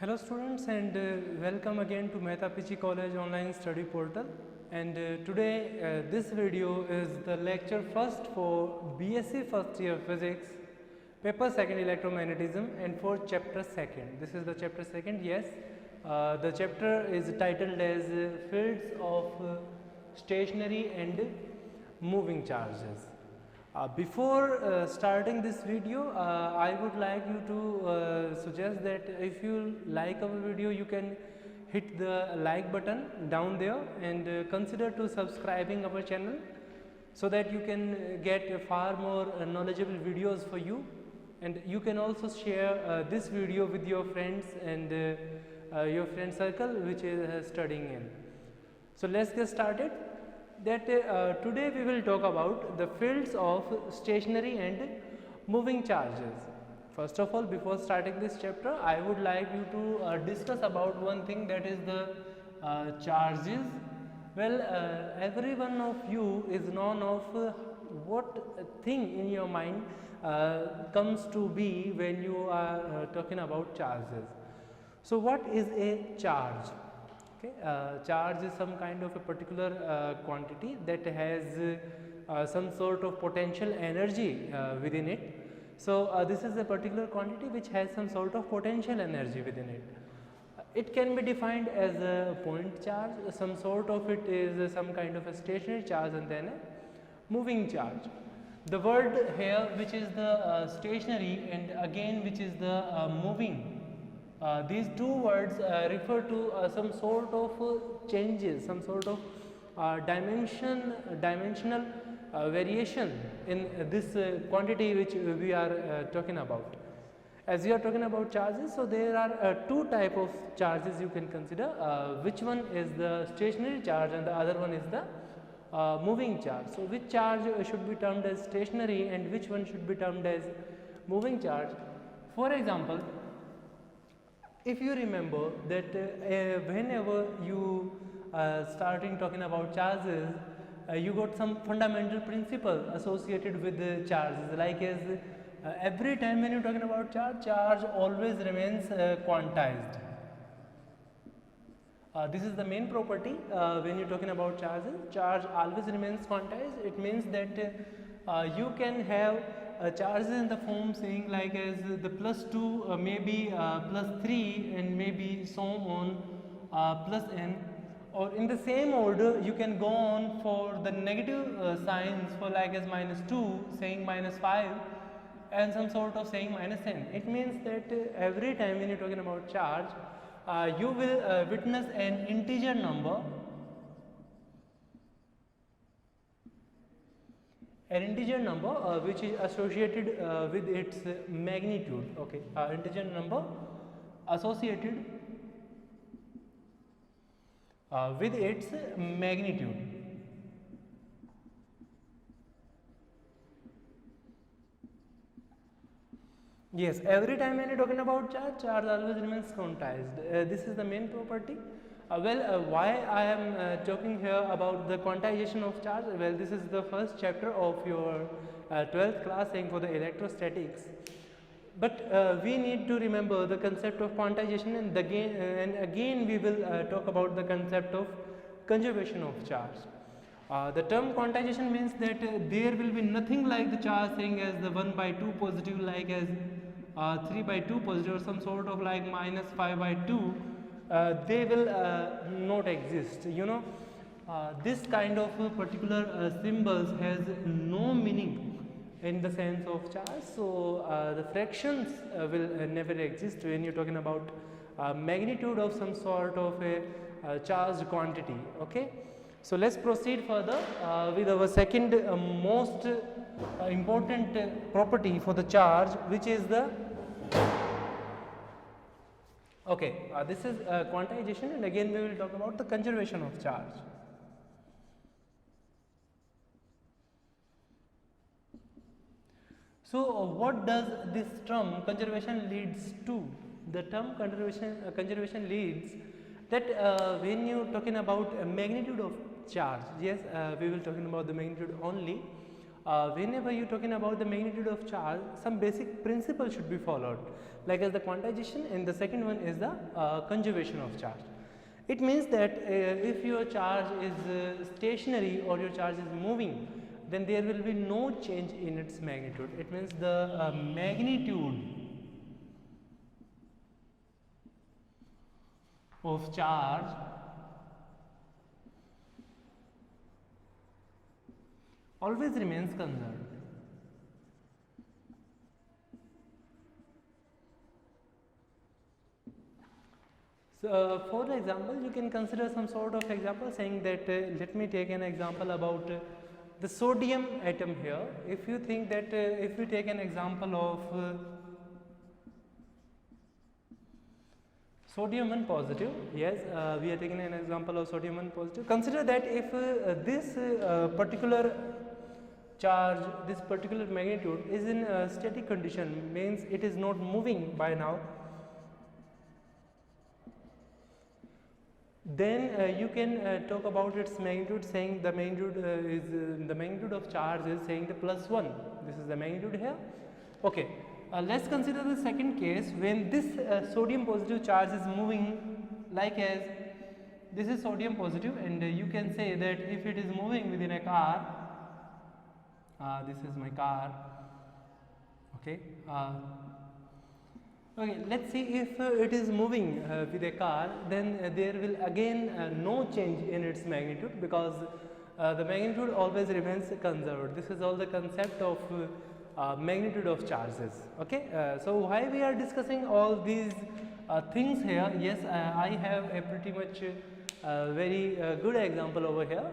Hello students and welcome again to Mehta PG College online study portal, and today this video is the lecture first for BSc first year physics, paper second electromagnetism, and for chapter second. This is the chapter second, yes. The chapter is titled as fields of stationary and moving charges. Before starting this video, I would like you to suggest that if you like our video, you can hit the like button down there and consider to subscribing our channel so that you can get far more knowledgeable videos for you, and you can also share this video with your friends and your friend circle which is studying in. So let's get started. Today we will talk about the fields of stationary and moving charges. First of all, before starting this chapter, I would like you to discuss about one thing, that is the charges. Well, every one of you is known of what thing in your mind comes to be when you are talking about charges. So what is a charge? Charge is some kind of a particular quantity that has some sort of potential energy within it. So this is a particular quantity which has some sort of potential energy within it. It can be defined as a point charge, some sort of it is some kind of a stationary charge, and then a moving charge. The word here which is the stationary and again which is the moving, these two words refer to some sort of changes, some sort of dimensional variation in this quantity which we are talking about. As we are talking about charges, so there are two type of charges you can consider. Which one is the stationary charge and the other one is the moving charge. So which charge should be termed as stationary and which one should be termed as moving charge? For example, if you remember that whenever you starting talking about charges, you got some fundamental principle associated with the charges, like as every time when you're talking about charge always remains quantized. This is the main property when you're talking about charges. Charge always remains quantized. It means that you can have charges in the form saying like as the +2 maybe +3 and maybe so on +n, or in the same order you can go on for the negative signs for like as -2 saying -5 and some sort of saying -10. It means that every time when you're talking about charge, you will witness an integer number, which is associated with its magnitude. Okay, integer number associated with its magnitude. Yes, every time when you're talking about charge always remains quantized. This is the main property. Why I am talking here about the quantization of charge? Well, this is the first chapter of your 12th class saying for the electrostatics. But we need to remember the concept of quantization, and again we will talk about the concept of conservation of charge. The term quantization means that there will be nothing like the charge saying as the 1/2 positive, like as 3/2 positive, or some sort of like -5/2. They will not exist. You know, this kind of particular symbols has no meaning in the sense of charge. So the fractions will never exist when you're talking about magnitude of some sort of a charged quantity. Okay, so let's proceed further with our second most important property for the charge, which is the this is quantization, and again we will talk about the conservation of charge. So what does this term conservation leads to? The term conservation leads that when you talking about a magnitude of charge, yes, we will talking about the magnitude only. whenever you're talking about the magnitude of charge, some basic principle should be followed, like as the quantization, and the second one is the conservation of charge. It means that if your charge is stationary or your charge is moving, then there will be no change in its magnitude. It means the magnitude of charge always remains conserved. So, for example, you can consider some sort of example saying that let me take an example about the sodium atom here. If you think that if we take an example of sodium 1 positive, yes, we are taking an example of sodium 1 positive. Consider that if this particular charge, this particular magnitude is in a static condition, means it is not moving by now, then you can talk about its magnitude, saying the magnitude is the magnitude of charge is saying the plus 1. This is the magnitude here. Okay, let's consider the second case when this sodium positive charge is moving, like as this is sodium positive, and you can say that if it is moving within a car, this is my car. Okay. Okay, let's see if it is moving with a car, then there will again no change in its magnitude, because the magnitude always remains conserved. This is all the concept of magnitude of charges. Okay, so why we are discussing all these things here? Yes, I have a pretty much very good example over here.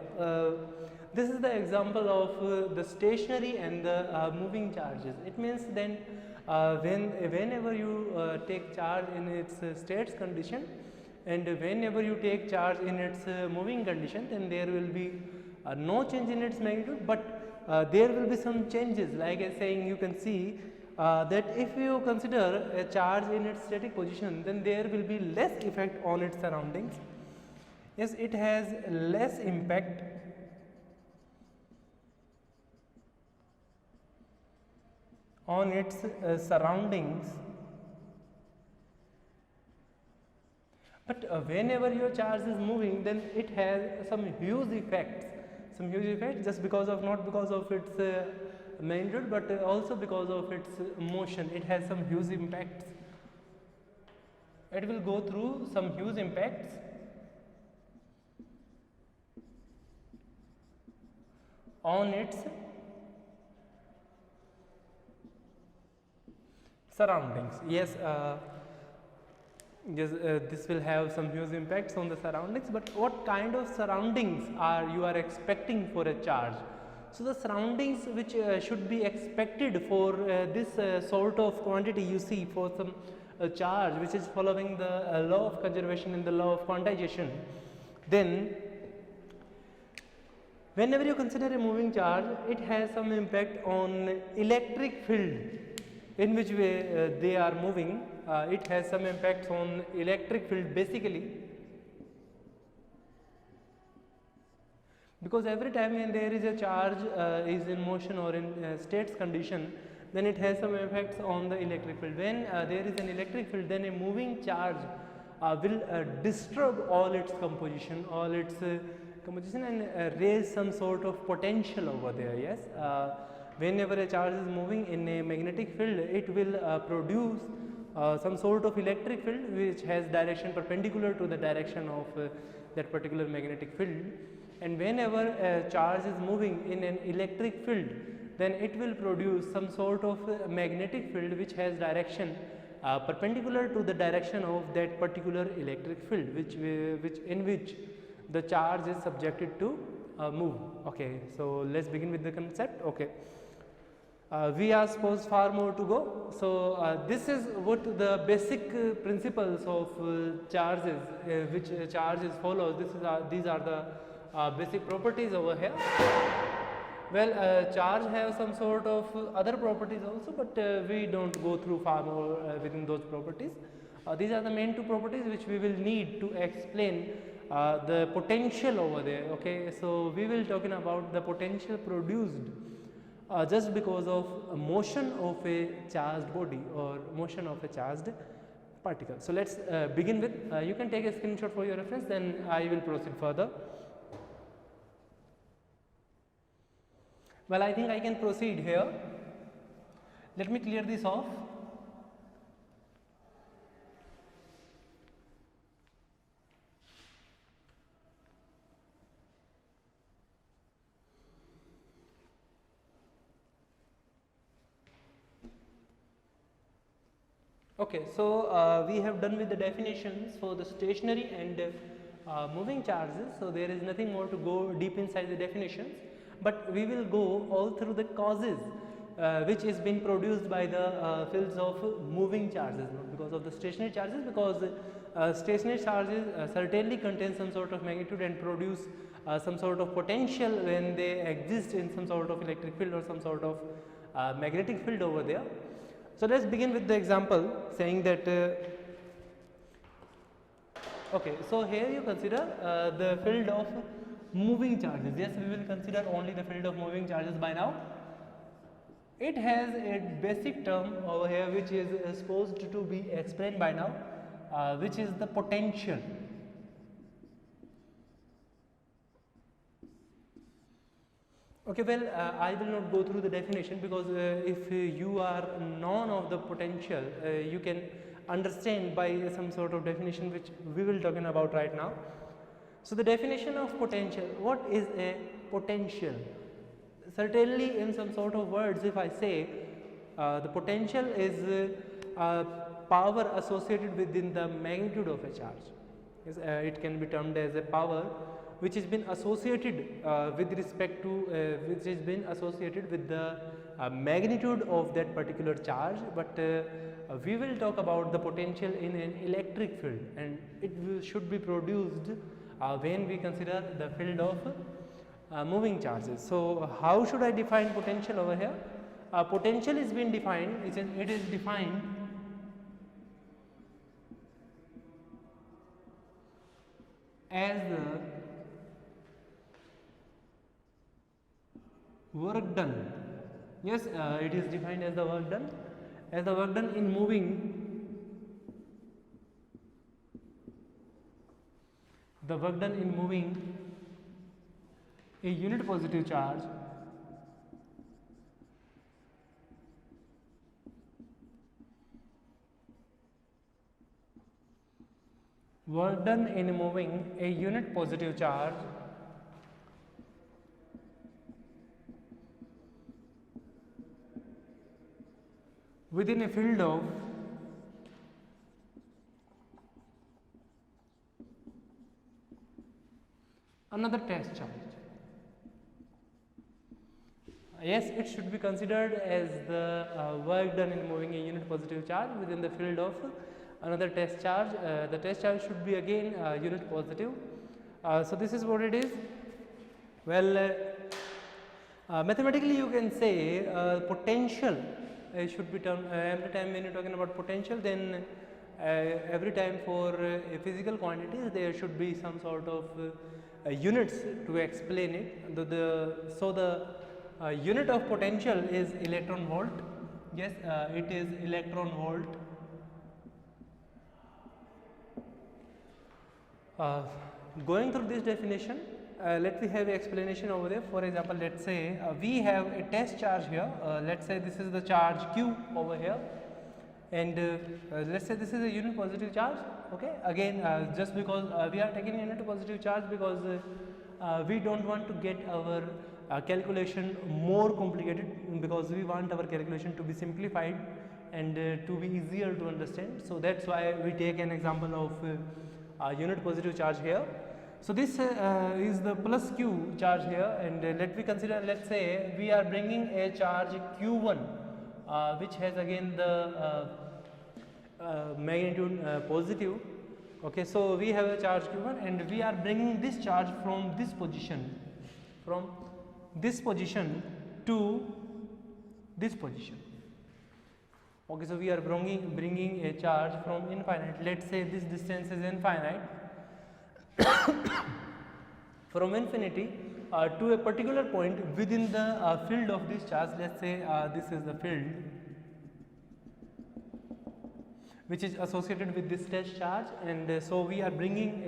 This is the example of the stationary and the moving charges. It means then whenever you take charge in its states condition, and whenever you take charge in its moving condition, then there will be no change in its magnitude, but there will be some changes, like I saying you can see that if you consider a charge in its static position, then there will be less effect on its surroundings. Yes, it has less impact on its surroundings, but whenever your charge is moving, then it has some huge effects, just because of, not because of its magnitude, but also because of its motion. It has some huge impacts. It will go through some huge impacts on its surroundings. Yes, this will have some huge impacts on the surroundings, but what kind of surroundings you are expecting for a charge? So the surroundings which should be expected for this sort of quantity, you see, for some charge which is following the law of conservation and the law of quantization, then whenever you consider a moving charge, it has some impact on electric field in which way they are moving. It has some impacts on electric field basically, because every time when there is a charge is in motion or in states condition, then it has some effects on the electric field. When there is an electric field, then a moving charge will disturb all its composition, and raise some sort of potential over there. Yes, whenever a charge is moving in a magnetic field, it will produce some sort of electric field which has direction perpendicular to the direction of that particular magnetic field. And whenever a charge is moving in an electric field, then it will produce some sort of magnetic field which has direction perpendicular to the direction of that particular electric field, in which the charge is subjected to move. Okay, so let's begin with the concept. Okay. We are supposed far more to go. So this is what the basic principles of charges, which charges follows. These are the basic properties over here. Well, charge have some sort of other properties also, but we don't go through far more within those properties. These are the main two properties which we will need to explain the potential over there. Okay, so we will talking about the potential produced just because of motion of a charged body or motion of a charged particle. So let's begin with, you can take a screenshot for your reference, then I will proceed further. Well, I think I can proceed here. Let me clear this off. Okay, so we have done with the definitions for the stationary and moving charges. So there is nothing more to go deep inside the definitions, but we will go all through the causes which is being produced by the fields of moving charges, not because of the stationary charges, because stationary charges certainly contain some sort of magnitude and produce some sort of potential when they exist in some sort of electric field or some sort of magnetic field over there. So let's begin with the example saying that okay, so here you consider the field of moving charges. Yes, we will consider only the field of moving charges by now. It has a basic term over here which is supposed to be explained by now, which is the potential. Okay, well, I will not go through the definition, because if you are known of the potential, you can understand by some sort of definition which we will talking about right now. So the definition of potential, what is a potential? Certainly in some sort of words, if I say the potential is power associated within the magnitude of a charge. Yes, it can be termed as a power which has been associated with respect to which has been associated with the magnitude of that particular charge, but we will talk about the potential in an electric field, and it should be produced when we consider the field of moving charges. So how should I define potential over here? Potential is being defined, it is defined as the work done. Yes, it is defined as the work done, in moving, the work done in moving a unit positive charge work done in moving a unit positive charge within a field of another test charge. Yes, it should be considered as the work done in moving a unit positive charge within the field of another test charge. The test charge should be again unit positive. So this is what it is. Well, mathematically you can say potential should be termed every time when you are talking about potential, then every time for a physical quantity there should be some sort of units to explain it. So the unit of potential is electron volt. Yes, it is electron volt. Going through this definition, let me have an explanation over there. For example, let's say we have a test charge here. Let's say this is the charge Q over here, and let's say this is a unit positive charge. Okay, again just because we are taking unit positive charge because we don't want to get our calculation more complicated, because we want our calculation to be simplified and to be easier to understand. So that's why we take an example of unit positive charge here. So this is the plus Q charge here, and let me consider, let's say we are bringing a charge Q1 which has again the magnitude positive. Okay, so we have a charge Q1 and we are bringing this charge from this position to this position. Okay, so we are bringing a charge from infinite, let's say this distance is infinite, from infinity to a particular point within the field of this charge. Let's say this is the field which is associated with this test charge, and so we are bringing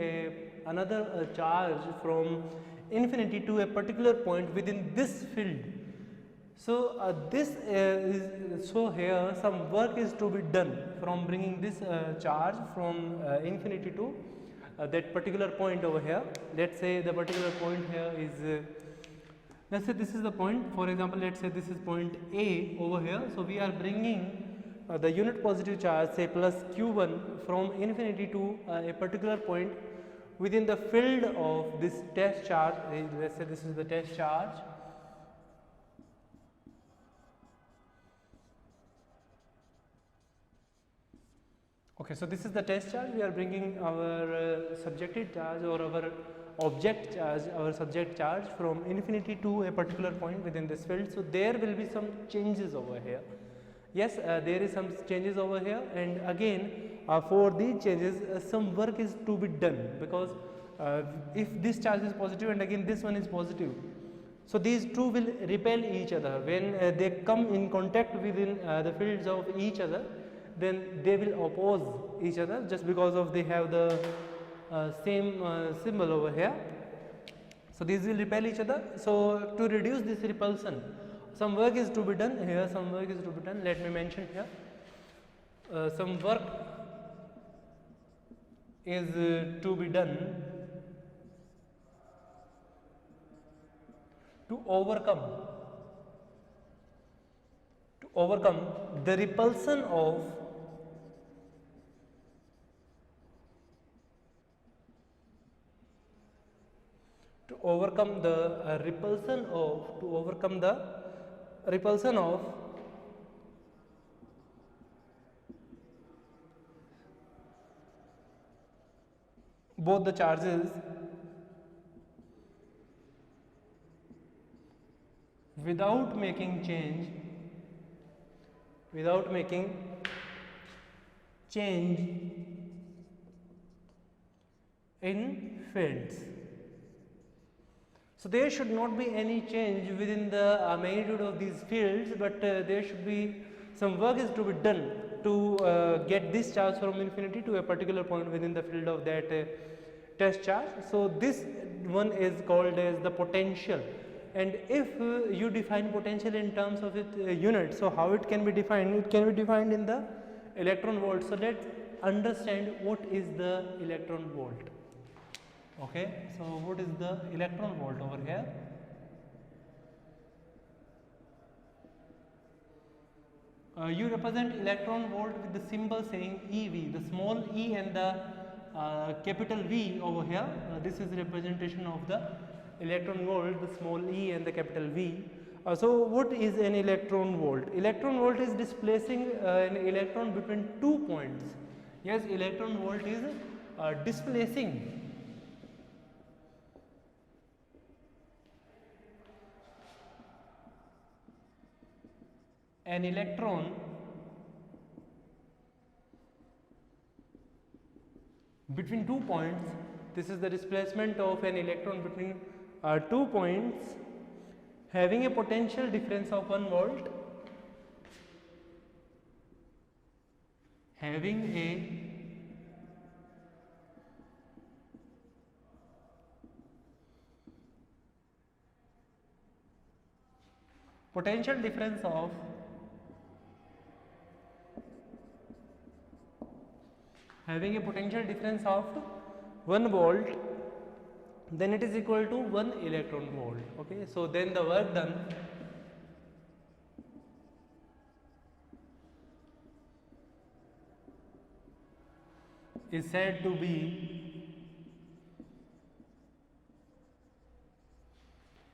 another charge from infinity to a particular point within this field. So so here some work is to be done from bringing this charge from infinity to that particular point over here. Let's say the particular point here is let's say this is the point. For example, let's say this is point A over here. So we are bringing the unit positive charge, say plus q1, from infinity to a particular point within the field of this test charge. Let's say this is the test charge. Okay, so this is the test charge. We are bringing our subjective charge or our object charge, our subject charge from infinity to a particular point within this field. So there will be some changes over here. Yes, there is some changes over here, and again for these changes some work is to be done, because if this charge is positive and again this one is positive, so these two will repel each other. When they come in contact within the fields of each other, then they will oppose each other just because of they have the same symbol over here. So these will repel each other. So to reduce this repulsion, some work is to be done here, some work is to be done. Let me mention here. Some work is to be done to overcome the repulsion of repulsion of both the charges without making change in fields. So there should not be any change within the magnitude of these fields, but there should be some work is to be done to get this charge from infinity to a particular point within the field of that test charge. So this one is called as the potential. And if you define potential in terms of its unit, so how it can be defined? It can be defined in the electron volt. So let's understand what is the electron volt. Okay, so what is the electron volt over here? You represent electron volt with the symbol saying EV, the small e and the capital V over here. This is representation of the electron volt, the small e and the capital V. So what is an electron volt? Electron volt is displacing an electron between 2 points. Yes, electron volt is displacing an electron between 2 points. This is the displacement of an electron between 2 points having a potential difference of 1 volt, having a potential difference of 1 volt, then it is equal to 1 electron volt. Okay, so then the work done is said to be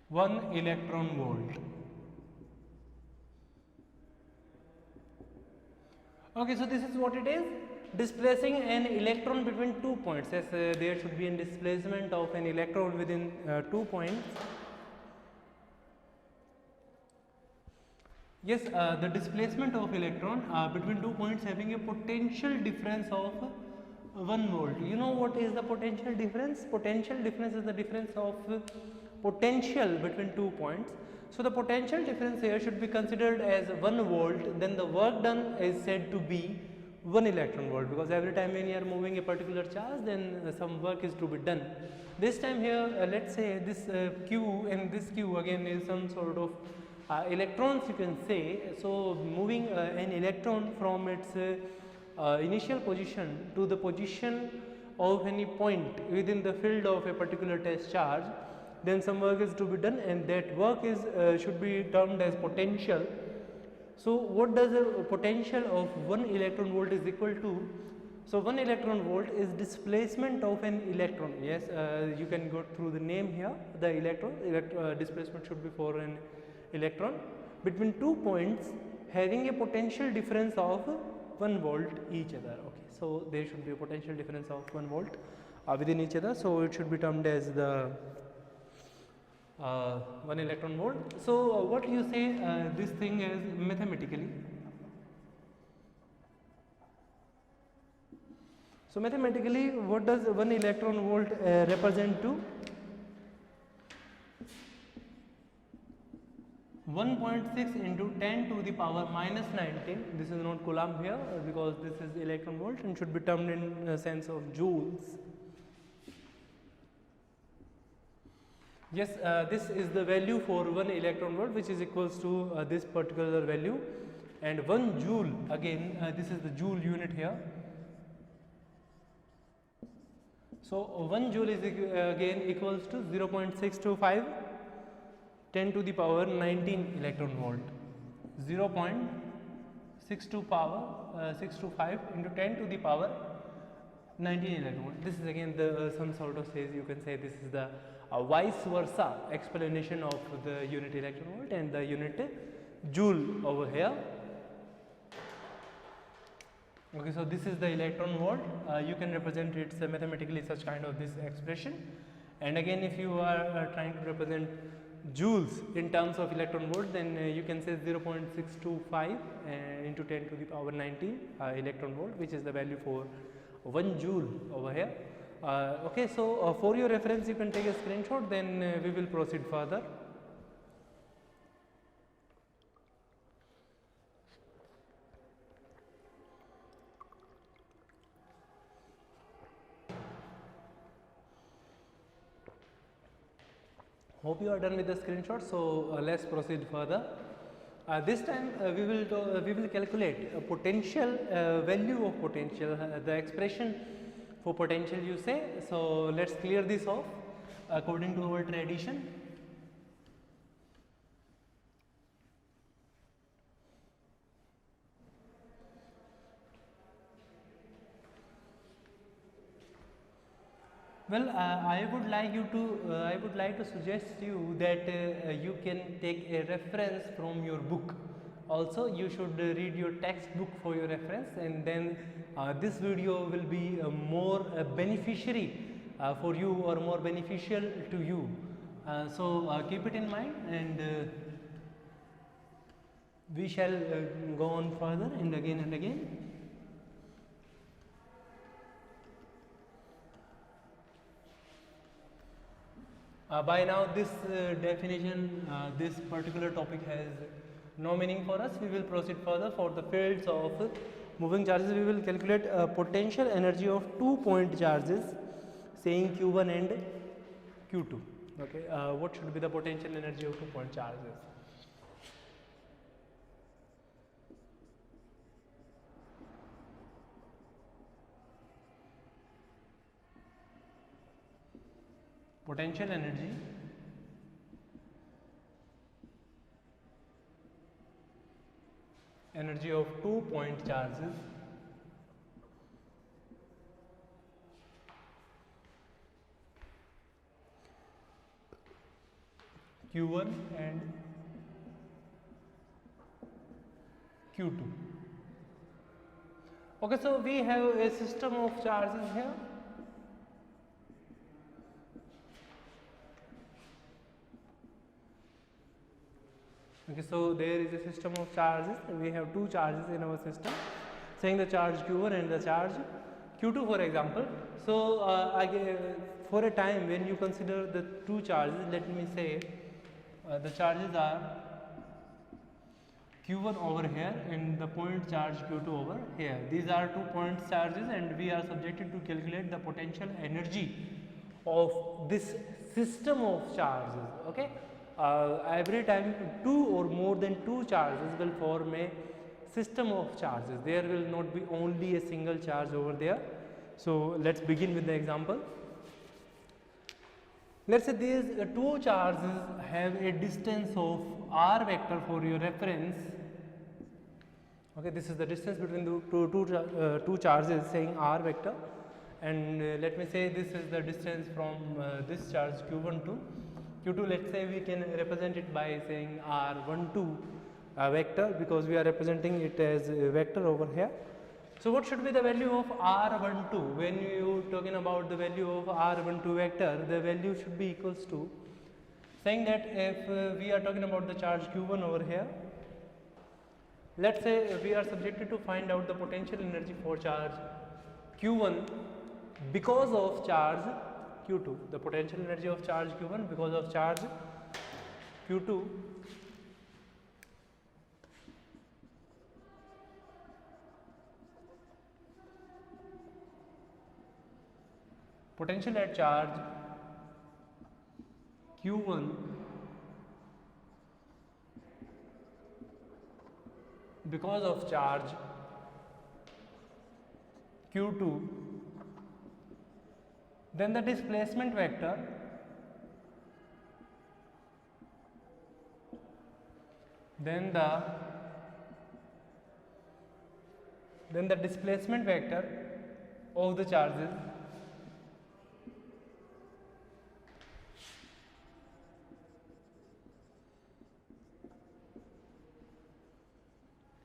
1 electron volt. Okay, so this is what it is, displacing an electron between 2 points. Yes, there should be a displacement of an electron within 2 points. Yes, the displacement of electron between 2 points having a potential difference of 1 volt. You know what is the potential difference? Potential difference is the difference of potential between 2 points. So the potential difference here should be considered as 1 volt, then the work done is said to be 1 electron volt, because every time when you are moving a particular charge, then some work is to be done. This time here, let's say this Q, and this Q again is some sort of electrons, you can say. So moving an electron from its initial position to the position of any point within the field of a particular test charge, then some work is to be done, and that work is should be termed as potential. So what does a potential of 1 electron volt is equal to? So 1 electron volt is displacement of an electron. Yes, you can go through the name here. The displacement should be for an electron between 2 points having a potential difference of 1 volt each other. Okay, so there should be a potential difference of 1 volt within each other. So it should be termed as the 1 electron volt. So what you say this thing is mathematically? So mathematically, what does 1 electron volt represent to? 1.6 into 10 to the power minus 19. This is not coulomb here because this is electron volt and should be termed in sense of joules. Yes, this is the value for 1 electron volt, which is equals to this particular value, and 1 joule, again this is the joule unit here. So 1 joule is again equals to 0.625 10 to the power 19 electron volt. 0.625 into 10 to the power 19 electron volt. This is again the some sort of says, you can say this is the vice versa explanation of the unit electron volt and the unit joule over here. Okay, so this is the electron volt. You can represent it mathematically such kind of this expression. And again, if you are trying to represent joules in terms of electron volt, then you can say 0.625 into 10 to the power 19 electron volt, which is the value for 1 joule over here. Okay, so for your reference, you can take a screenshot, then we will proceed further. Hope you are done with the screenshot. So let's proceed further. This time we will calculate a potential value of potential, the expression for potential you say. So let's clear this off according to our tradition. Well, I would like to suggest you that you can take a reference from your book. Also, you should read your textbook for your reference, and then this video will be more beneficiary for you, or more beneficial to you. So keep it in mind, and we shall go on further and again and again. By now this definition, this particular topic has no meaning for us. We will proceed further. For the fields of moving charges, we will calculate potential energy of 2 point charges, saying Q1 and Q2. Okay, what should be the potential energy of 2 point charges? Potential energy of 2 point charges Q1 and Q2. Okay, so we have a system of charges here. Okay, so there is a system of charges. We have 2 charges in our system, saying the charge Q1 and the charge Q2, for example. So for a time when you consider the two charges, let me say the charges are Q1 over here and the point charge Q2 over here. These are 2 point charges and we are subjected to calculate the potential energy of this system of charges. Okay, every time two or more than two charges will form a system of charges. There will not be only a single charge over there. So let's begin with the example. Let's say these two charges have a distance of r vector for your reference. Okay, this is the distance between the two charges saying r vector, and let me say this is the distance from this charge q1 to q2. Let's say we can represent it by saying r12 vector, because we are representing it as a vector over here. So what should be the value of r12? When you talking about the value of r12 vector, the value should be equals to, saying that if we are talking about the charge q1 over here, let's say we are subjected to find out the potential energy for charge q1 because of charge q2, the potential energy of charge q1 because of charge q2. Potential at charge q1 because of charge q2, then the displacement vector then the displacement vector of the charges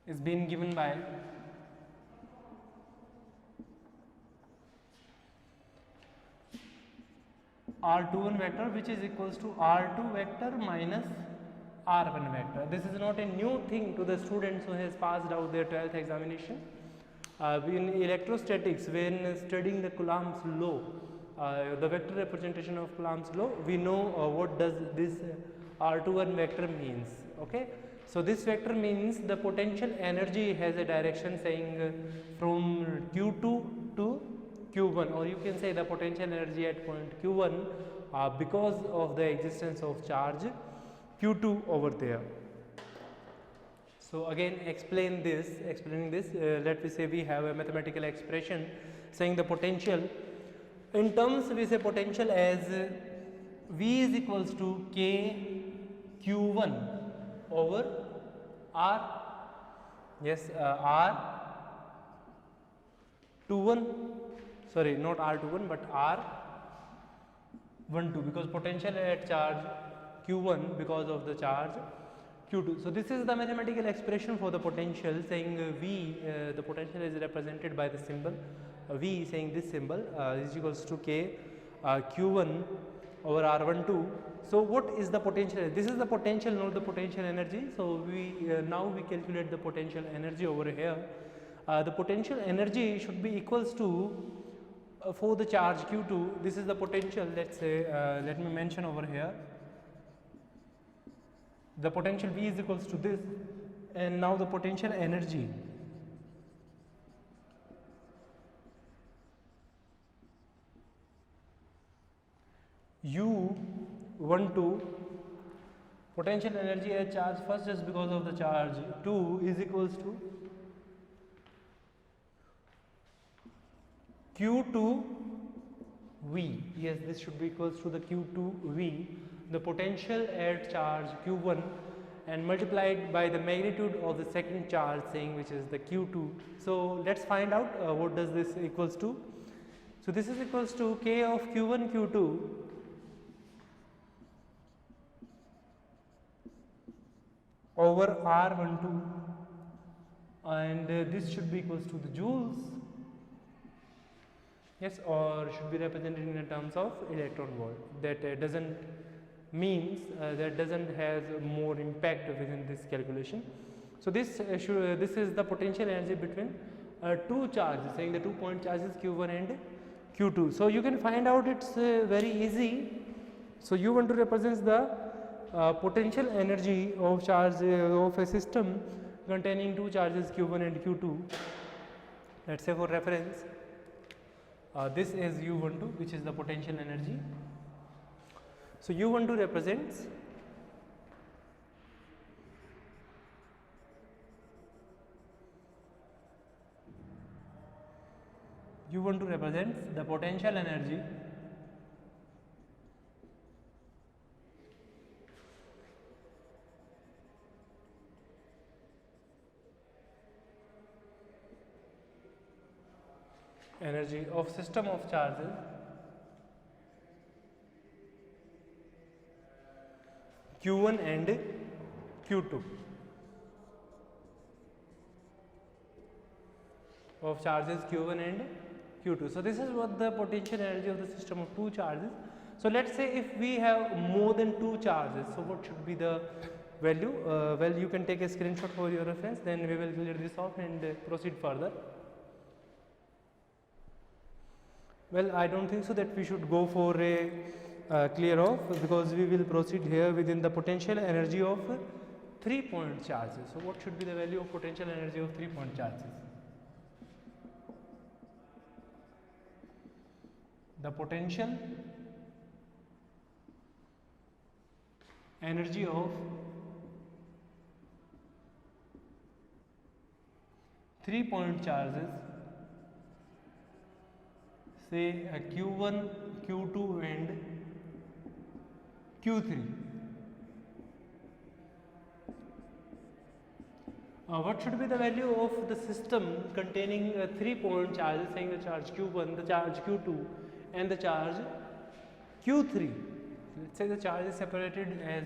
is being given by r21 vector, which is equals to r2 vector minus r1 vector. This is not a new thing to the students who has passed out their 12th examination. In electrostatics, when studying the Coulomb's law, the vector representation of Coulomb's law, we know what does this r21 vector means. Okay, so this vector means the potential energy has a direction saying from q2 to q1, or you can say the potential energy at point q1 because of the existence of charge q2 over there. So again explaining this, let me say we have a mathematical expression saying the potential. In terms we say potential as V is equals to K Q1 over R, yes, R21, sorry, not R21 but R12, because potential at charge Q1 because of the charge Q2. So this is the mathematical expression for the potential, saying V, the potential is represented by the symbol V, saying this symbol is equals to K Q1 over R12. So what is the potential? This is the potential, not the potential energy. So we now we calculate the potential energy over here. The potential energy should be equals to for the charge Q2. This is the potential. Let's say let me mention over here. The potential V is equals to this, and now the potential energy U12, potential energy at charge first just because of the charge 2 is equals to Q2 V. Yes, this should be equals to the Q2 V, the potential at charge Q1, and multiplied by the magnitude of the second charge, saying which is the Q2. So let's find out what does this equals to. So this is equals to K of Q1 Q2 over R12, and this should be equals to the joules, yes, or should be represented in terms of electron volt. That doesn't means that doesn't has more impact within this calculation. So this is the potential energy between two charges, saying the 2 point charges Q1 and Q2. So you can find out, it's very easy. So U12 represents the potential energy of charge of a system containing two charges Q1 and Q2. Let's say for reference, this is U12, which is the potential energy. So U12 represents the potential energy of system of charges Q1 and Q2, of charges Q1 and Q2. So this is what the potential energy of the system of two charges. So let's say if we have more than two charges, so what should be the value? Well, you can take a screenshot for your reference, then we will clear this off and proceed further. Well, I don't think so that we should go for a clear off, because we will proceed here within the potential energy of 3-point charges. So what should be the value of potential energy of 3-point charges? The potential energy of 3-point charges, say Q1, Q2 and Q3. What should be the value of the system containing 3-point charges, saying the charge Q1, the charge Q2 and the charge Q3? Let's say the charge is separated as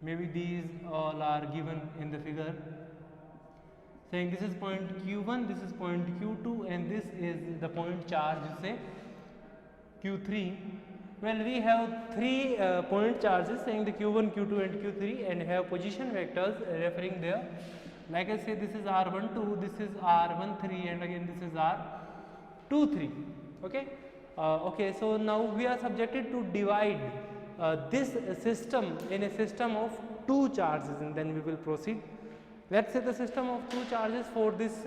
maybe these all are given in the figure, saying this is point Q1, this is point Q2 and this is the point charge, say Q3. Well, we have 3 point charges saying the Q1, Q2 and Q3, and have position vectors referring there. Like I say, this is R12, this is R13 and again this is R23. Okay. Okay, so now we are subjected to divide this system in a system of two charges, and then we will proceed. Let's say the system of two charges for this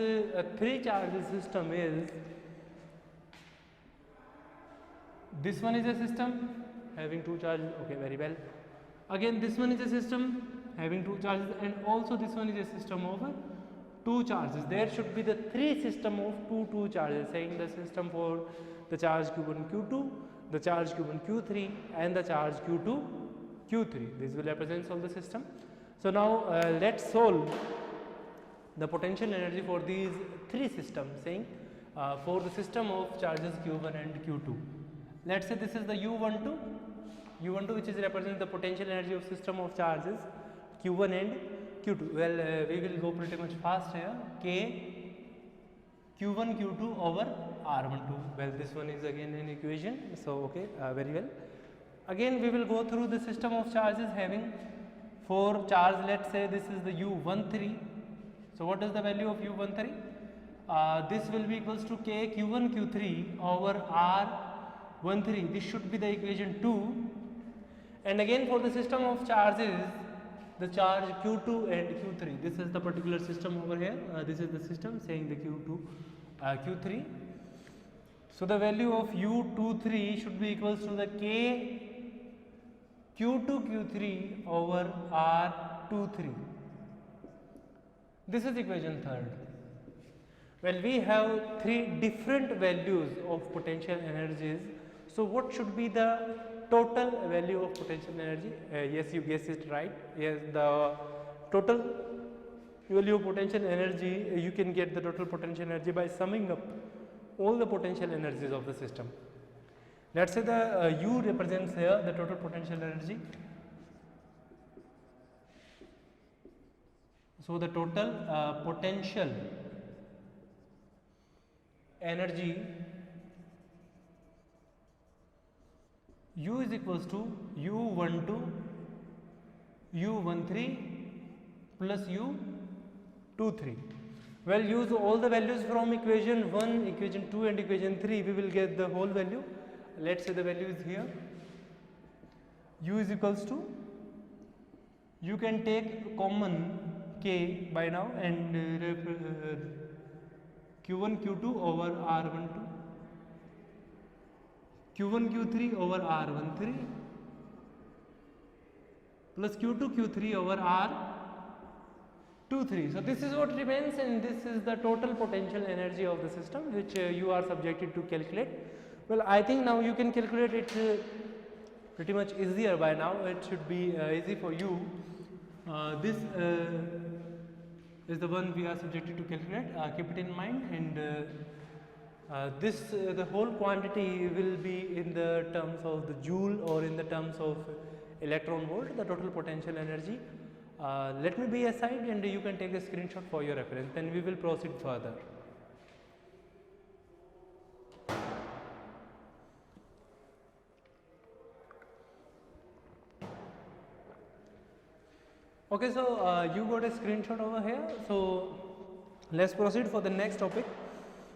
3 charges system is, this one is a system having 2 charges, okay, very well. Again, this one is a system having 2 charges, and also this one is a system of 2 charges. There should be the 3 system of 2 charges, saying the system for the charge Q1 Q2, the charge Q1 Q3 and the charge Q2 Q3. This will represent all the system. So now let's solve the potential energy for these 3 systems, saying for the system of charges Q1 and Q2. Let's say this is the U12, which is representing the potential energy of system of charges Q1 and Q2. Well, we will go pretty much fast here. K Q1 Q2 over R12. Well, this one is again an equation, so okay, very well. Again, we will go through the system of charges having 4 charge. Let's say this is the U13. So what is the value of U13? This will be equals to K Q1 Q3 over R13. This should be the equation 2. And again, for the system of charges, the charge Q2 and Q3. This is the particular system over here. This is the system saying the Q2 Q3. So the value of U23 should be equals to the K Q2 Q3 over R23. This is equation 3rd. Well, we have 3 different values of potential energies. So what should be the total value of potential energy? Yes, you guessed it right. Yes, the total value of potential energy, you can get the total potential energy by summing up all the potential energies of the system. Let's say the U represents here the total potential energy. So the total potential energy U is equals to U12 U13 plus U23. Well, use all the values from equation 1, equation 2 and equation 3, we will get the whole value. Let's say the value is here. U is equals to, you can take common K by now and Q1 Q2 over R12, Q1 Q3 over R13 plus Q2 Q3 over R23. So this is what remains, and this is the total potential energy of the system which you are subjected to calculate. Well, I think now you can calculate it pretty much easier by now. It should be easy for you. This is the one we are subjected to calculate. Keep it in mind, and the whole quantity will be in the terms of the joule or in the terms of electron volt, the total potential energy. Let me be aside and you can take a screenshot for your reference, then we will proceed further. Okay, so you got a screenshot over here. So let's proceed for the next topic,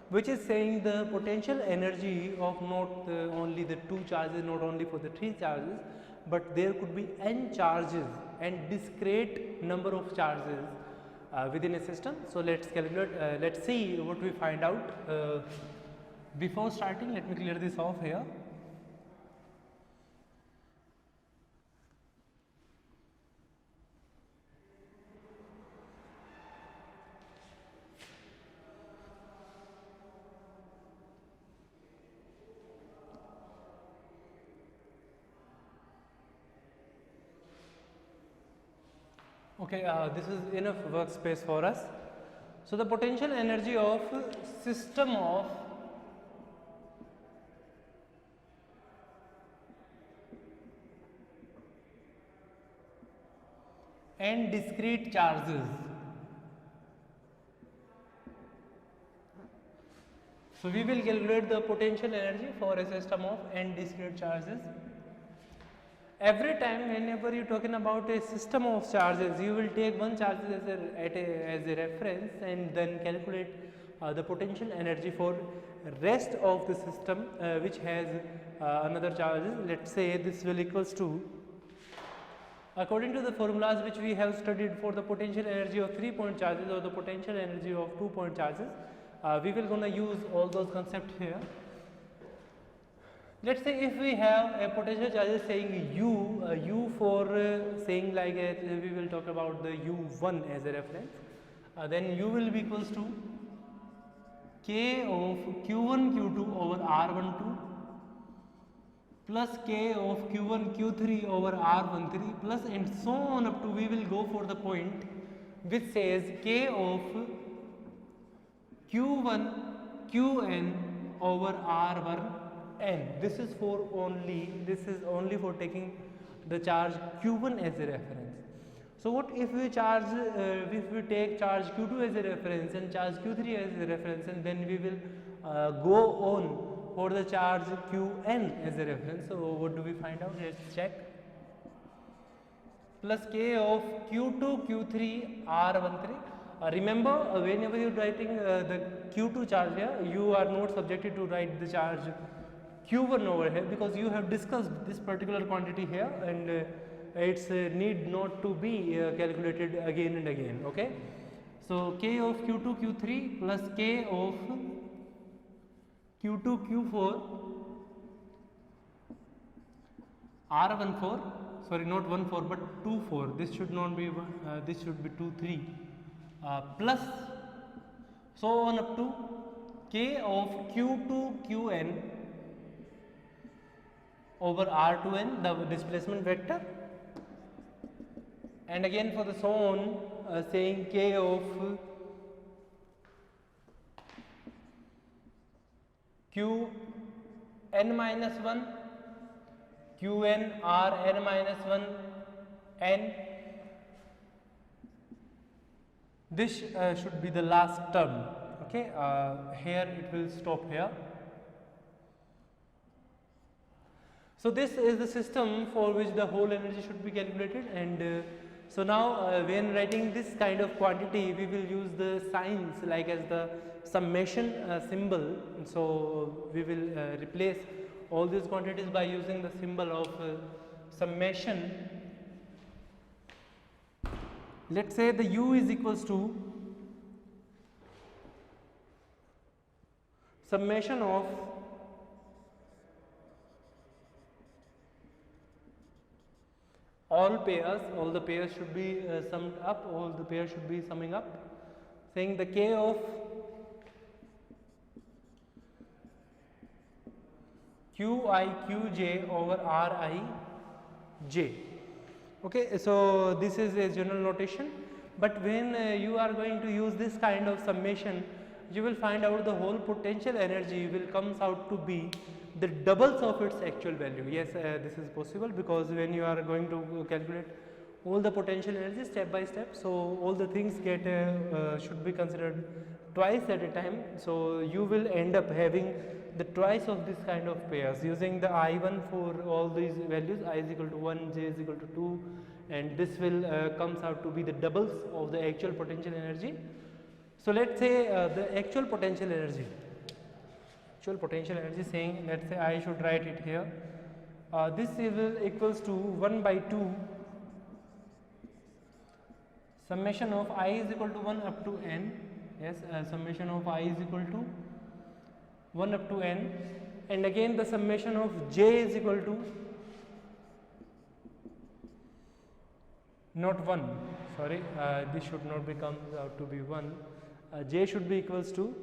which is saying the potential energy of not only the 2 charges, not only for the 3 charges, but there could be n charges and discrete number of charges within a system. So let's calculate, let's see what we find out. Before starting, let me clear this off here. Okay, this is enough workspace for us. So the potential energy of system of n discrete charges. So we will calculate the potential energy for a system of n discrete charges. Every time whenever you are talking about a system of charges, you will take one charge as a reference and then calculate the potential energy for rest of the system which has another charges. Let's say this will equals to, according to the formulas which we have studied for the potential energy of 3-point charges or the potential energy of 2-point charges, we will gonna use all those concepts here. Let's say if we have a potential charge saying U for saying like we will talk about the U1 as a reference, then U will be equals to K of Q1 Q2 over R12 plus K of Q1 Q3 over R13 plus and so on up to we will go for the point which says K of Q1 Qn over R1 n. This is only for taking the charge Q1 as a reference. So what if we take charge Q2 as a reference and charge Q3 as a reference, and then we will go on for the charge Qn as a reference. So what do we find out? Let's check. Plus K of Q2 Q3 R13. Remember, whenever you are writing the Q2 charge here, you are not subjected to write the charge Q1 over here because you have discussed this particular quantity here, and its need not to be calculated again and again. Okay, so K of Q2 Q3 plus K of Q2 Q4 R14, sorry, not 14 but 24. This should not be this should be 23 plus so on up to K of Q2 Qn over R2n, the displacement vector, and again for the so on saying K of Qn minus 1 Qn Rn minus 1 n. This should be the last term. Okay, here it will stop here. So this is the system for which the whole energy should be calculated, and So now when writing this kind of quantity, we will use the signs like as the summation symbol. So we will replace all these quantities by using the symbol of summation. Let's say the u is equals to summation of all pairs, all the pairs should be summed up, all the pairs should be summing up, saying the k of qi qj over ri j. Okay, so this is a general notation, but when you are going to use this kind of summation, you will find out the whole potential energy will comes out to be the doubles of its actual value. Yes, this is possible because when you are going to calculate all the potential energy step by step, so all the things get should be considered twice at a time. So you will end up having the twice of this kind of pairs using the I1 for all these values, I is equal to 1, j is equal to 2, and this will comes out to be the doubles of the actual potential energy. So let's say the actual potential energy saying, let's say I should write it here, this is equals to 1 by 2 summation of I is equal to 1 up to n. Yes, summation of I is equal to 1 up to n, and again the summation of j is equal to not 1, sorry, this should not become out to be 1, j should be equals to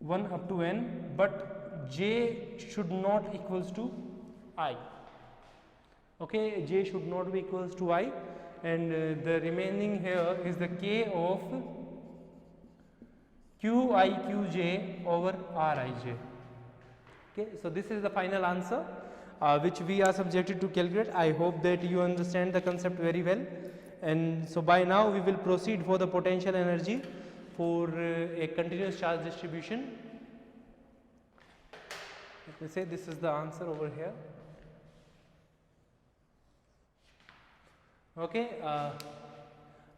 1 up to n, but j should not equals to I. Okay, j should not be equals to I, and the remaining here is the k of qi qj over rij. Okay, so this is the final answer which we are subjected to calculate. I hope that you understand the concept very well, and so by now we will proceed for the potential energy for a continuous charge distribution. Let me say this is the answer over here. Okay,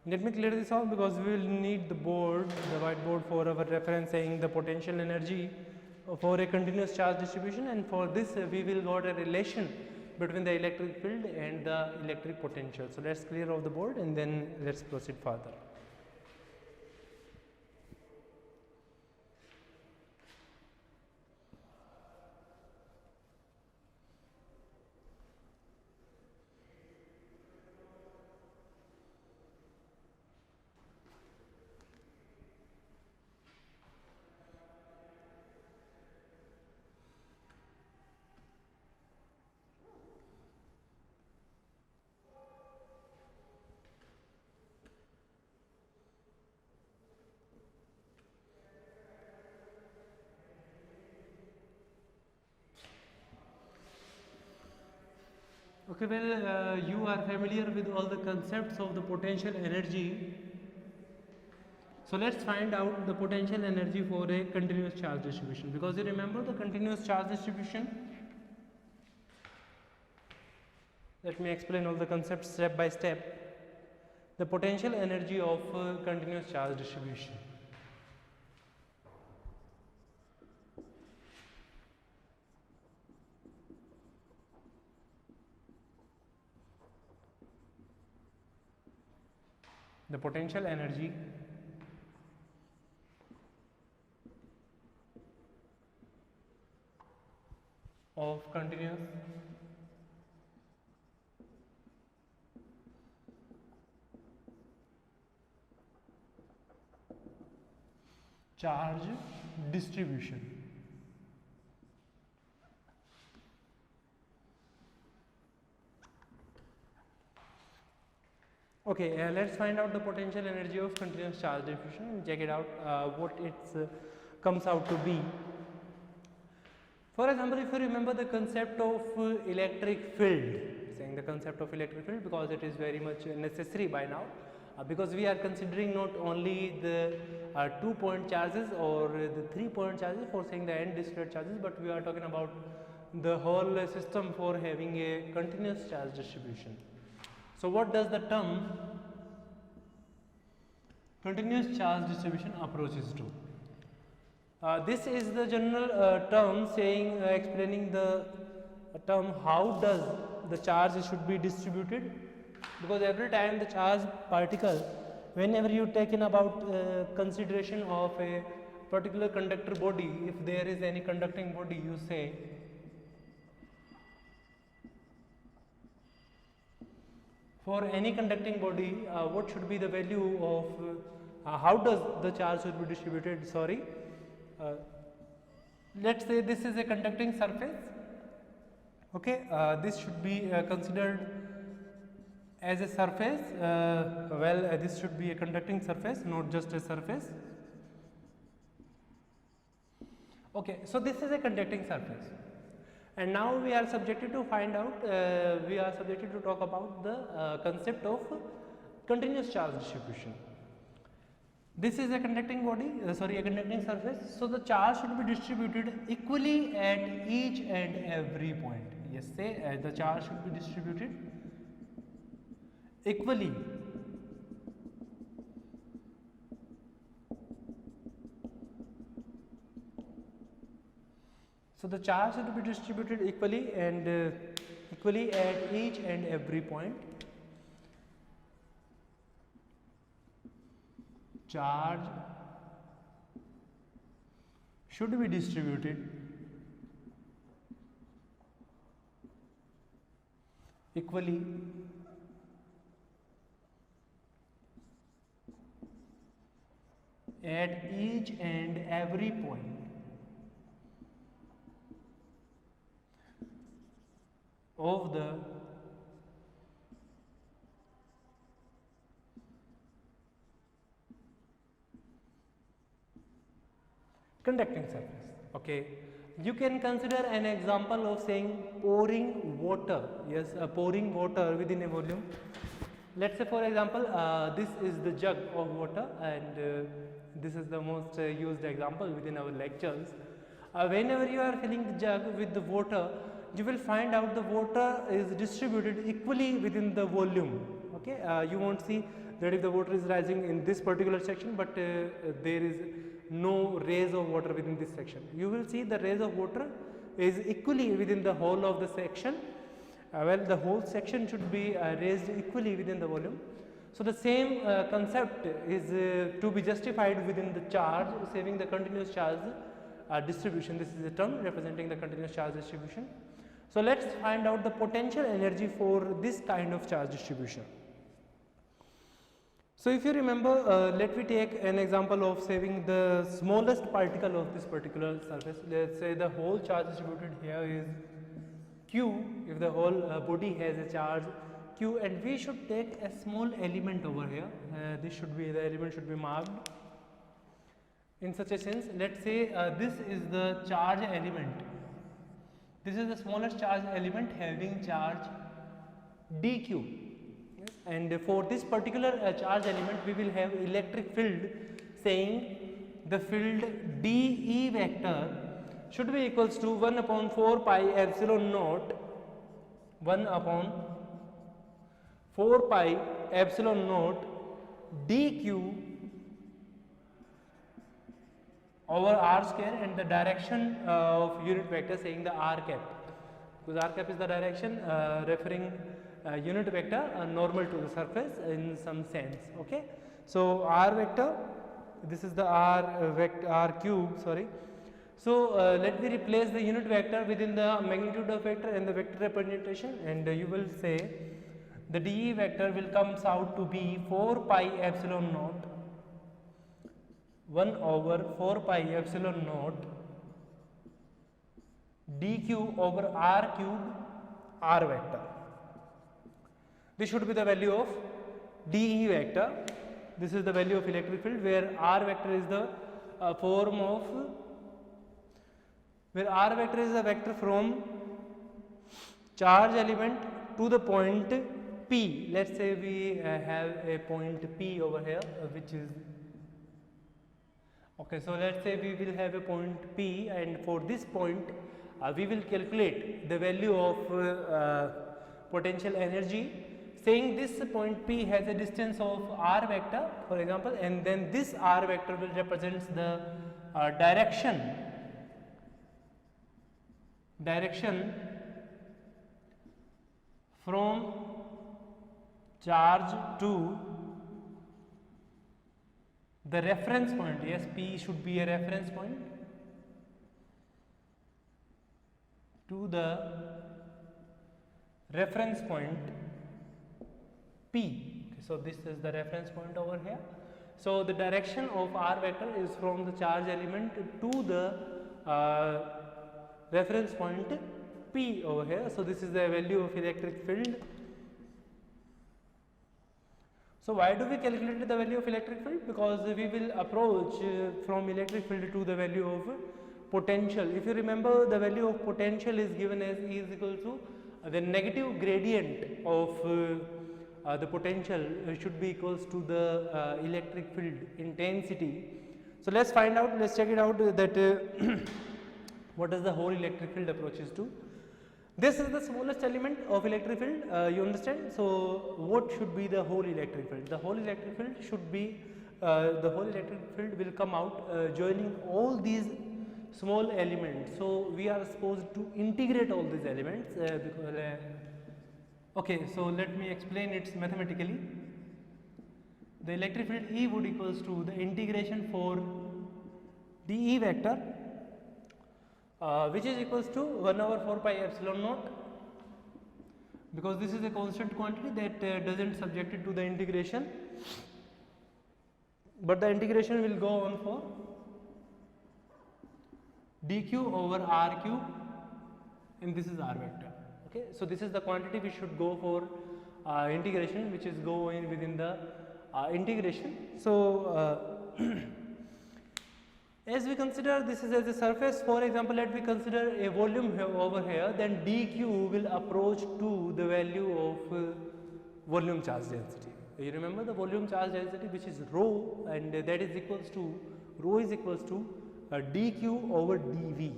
let me clear this off because we will need the board, the whiteboard, for our reference saying the potential energy for a continuous charge distribution, and for this we will got a relation between the electric field and the electric potential. So let's clear off the board and then let's proceed further. Okay, well, you are familiar with all the concepts of the potential energy. So let's find out the potential energy for a continuous charge distribution, because you remember the continuous charge distribution. Let me explain all the concepts step by step. The potential energy of continuous charge distribution. The potential energy of continuous charge distribution. Okay, let's find out the potential energy of continuous charge distribution and check it out what it comes out to be. For example, if you remember the concept of electric field, saying the concept of electric field because it is very much necessary by now, because we are considering not only the 2-point charges or the 3-point charges for saying the n discrete charges, but we are talking about the whole system for having a continuous charge distribution. So what does the term continuous charge distribution approaches to? This is the general term saying explaining the term how does the charge should be distributed, because every time the charge particle, whenever you take in about consideration of a particular conductor body, if there is any conducting body, you say for any conducting body what should be the value of how does the charge should be distributed. Sorry, let's say this is a conducting surface. Okay, this should be considered as a surface. This should be a conducting surface, not just a surface. Okay, so this is a conducting surface, and now we are subjected to find out, we are subjected to talk about the concept of continuous charge distribution. This is a conducting body, a conducting surface. So the charge should be distributed equally at each and every point. Yes, say the charge should be distributed equally so the charge should be distributed equally and equally at each and every point. Charge should be distributed equally at each and every point of the conducting surface. Okay, you can consider an example of saying pouring water. Yes, pouring water within a volume. Let's say, for example, this is the jug of water, and this is the most used example within our lectures. Whenever you are filling the jug with the water, you will find out the water is distributed equally within the volume. Okay, you won't see that if the water is rising in this particular section, but there is no raise of water within this section. You will see the raise of water is equally within the whole of the section. The whole section should be raised equally within the volume. So the same concept is to be justified within the charge, saving the continuous charge distribution. This is a term representing the continuous charge distribution. So let's find out the potential energy for this kind of charge distribution. So if you remember, let me take an example of saving the smallest particle of this particular surface. Let's say the whole charge distributed here is Q, if the whole body has a charge Q, and we should take a small element over here. This should be, the element should be marked in such a sense. Let's say this is the charge element. This is the smallest charge element having charge dq. And for this particular charge element, we will have electric field, saying the field dE vector should be equals to 1 upon 4 pi epsilon naught, 1 upon 4 pi epsilon naught dq over r square, and the direction of unit vector saying the r cap, because r cap is the direction referring unit vector normal to the surface in some sense. Okay, so r vector, this is the r vector, r cube, sorry. So let me replace the unit vector within the magnitude of vector and the vector representation, and you will say the dE vector will comes out to be 4 pi epsilon naught 1 over 4 pi epsilon naught dq over r cube r vector. This should be the value of dE vector. This is the value of electric field, where r vector is the form of, where r vector is a vector from charge element to the point P. Let's say we have a point P over here, which is okay. So let's say we will have a point P, and for this point we will calculate the value of potential energy, saying this point P has a distance of r vector, for example, and then this r vector will represents the direction from charge to the reference point. Yes, P should be a reference point to the reference point P. Okay, so this is the reference point over here. So the direction of r vector is from the charge element to the reference point P over here. So this is the value of electric field. So why do we calculate the value of electric field? Because we will approach from electric field to the value of potential. If you remember, the value of potential is given as E is equal to the negative gradient of the potential should be equals to the electric field intensity. So let's find out, let's check it out that what is the whole electric field approaches to. This is the smallest element of electric field, you understand. So what should be the whole electric field? The whole electric field should be, the whole electric field will come out joining all these small elements. So we are supposed to integrate all these elements because okay, so let me explain it mathematically. The electric field E would equals to the integration for dE vector which is equals to 1 over 4 pi epsilon naught, because this is a constant quantity that doesn't subjected to the integration, but the integration will go on for dq over r cube, and this is r vector. Okay, so this is the quantity we should go for integration, which is going within the integration. So as we consider this is as a surface, for example, let me consider a volume over here, then dq will approach to the value of volume charge density. You remember the volume charge density, which is rho, and that is equals to, rho is equals to dq over dv.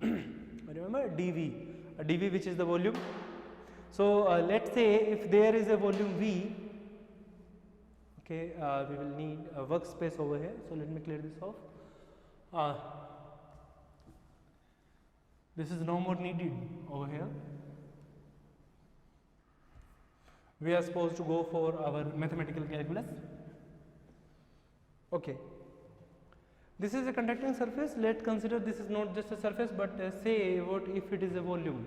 Remember dv, dv which is the volume. So let's say if there is a volume V, okay, we will need a workspace over here. So let me clear this off. This is no more needed over here. We are supposed to go for our mathematical calculus. Okay. This is a conducting surface. Let's consider this is not just a surface, but say what if it is a volume.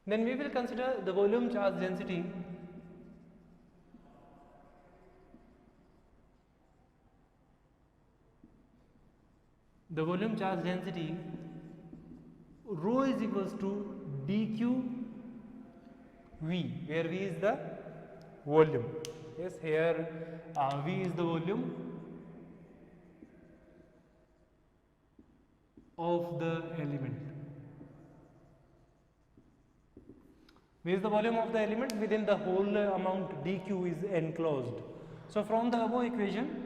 Then we will consider the volume charge density . The volume charge density rho is equals to dq V, where V is the volume. Yes, here V is the volume of the element. V is the volume of the element within the whole amount dq is enclosed. So from the above equation,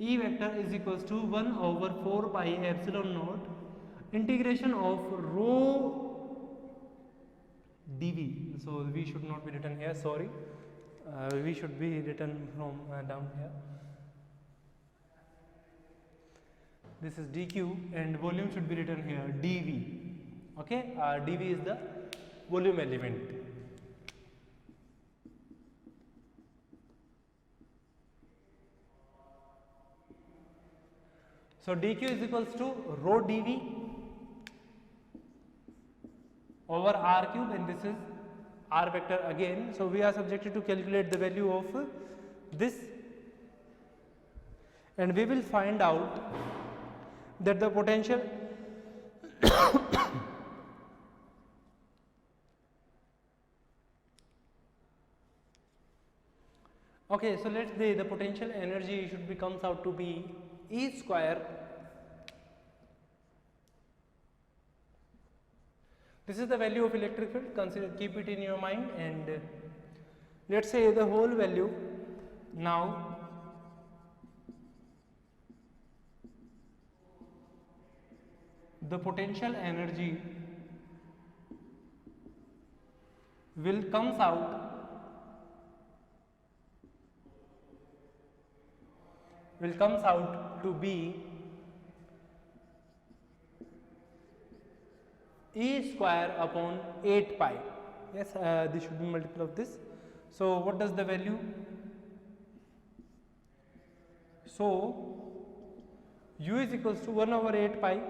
E vector is equals to 1 over 4 pi epsilon naught integration of rho dV. So V should not be written here, sorry. V should be written from down here. This is dq and volume should be written here dV. Okay, dV is the volume element. So dq is equals to rho dV over r cube, and this is r vector again. So we are subjected to calculate the value of this, and we will find out that the potential okay, so let's say the potential energy should be comes out to be E square This is the value of electric field. Consider, keep it in your mind, and let's say the whole value. Now the potential energy will comes out to be E square upon 8 pi. Yes, this should be multiple of this. So what does the value? So U is equals to 1 over 8 pi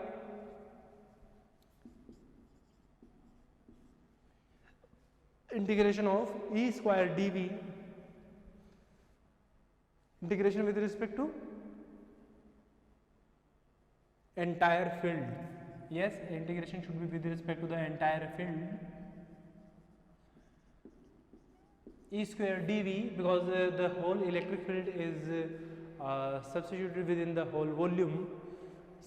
integration of E square dV, integration with respect to entire field. Yes, integration should be with respect to the entire field. E square dV, because the whole electric field is substituted within the whole volume.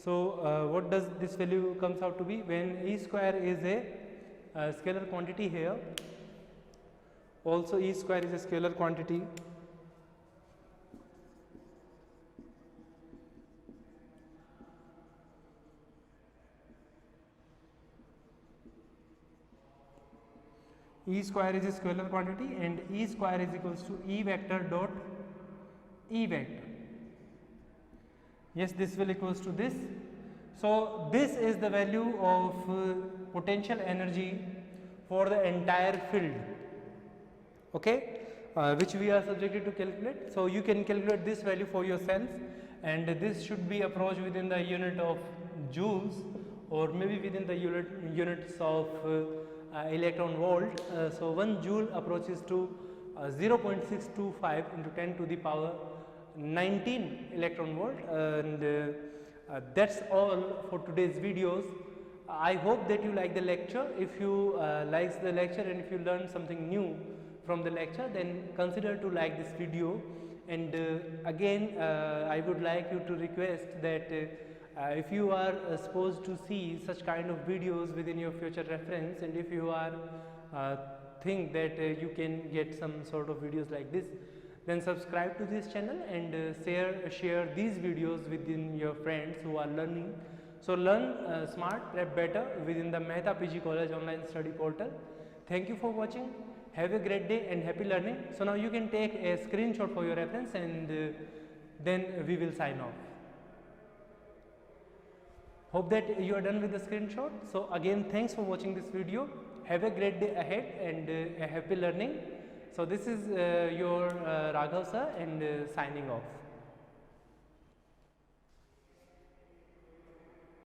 So what does this value comes out to be? When E square is a scalar quantity here, also E square is a scalar quantity. E square is a scalar quantity, and E square is equals to E vector dot E vector. Yes, this will equals to this. So this is the value of potential energy for the entire field, okay, which we are subjected to calculate. So you can calculate this value for yourself, and this should be approached within the unit of joules, or maybe within the units of electron volt. So 1 joule approaches to 0.625 into 10 to the power 19 electron volt, and that's all for today's videos. I hope that you like the lecture. If you like the lecture and if you learn something new from the lecture, then consider to like this video. And again, I would like you to request that if you are supposed to see such kind of videos within your future reference, and if you are think that you can get some sort of videos like this, then subscribe to this channel and share these videos within your friends who are learning. So learn smart, prep better within the Mehta PG College online study portal. Thank you for watching. Have a great day and happy learning. So now you can take a screenshot for your reference, and then we will sign off. Hope that you are done with the screenshot. So again, thanks for watching this video. Have a great day ahead and a happy learning. So this is your Raghav sir, and signing off.